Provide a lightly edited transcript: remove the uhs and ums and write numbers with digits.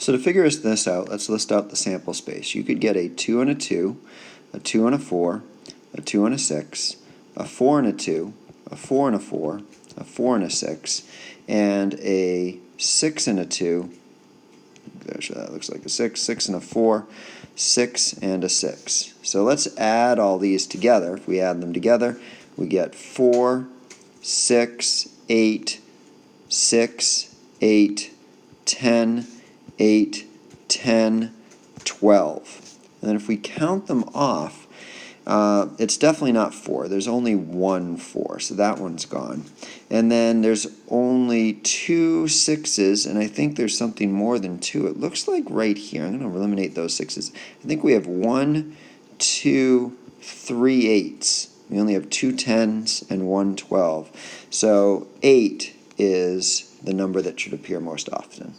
So to figure this out, let's list out the sample space. You could get a 2 and a 2, a 2 and a 4, a 2 and a 6, a 4 and a 2, a 4 and a 4, a 4 and a 6, and a 6 and a 2. Actually, that looks like a 6, 6 and a 4, 6 and a 6. So let's add all these together. If we add them together, we get 4, 6, 8, 6, 8, 10, 8, 10, 12. And then if we count them off, it's definitely not 4. There's only one 4, so that one's gone. And then there's only 2 6s, and I think there's something more than 2. It looks like right here. I'm going to eliminate those 6s. I think we have 1, 2, 3 8s. We only have 2 10s and 1 12. So 8 is the number that should appear most often.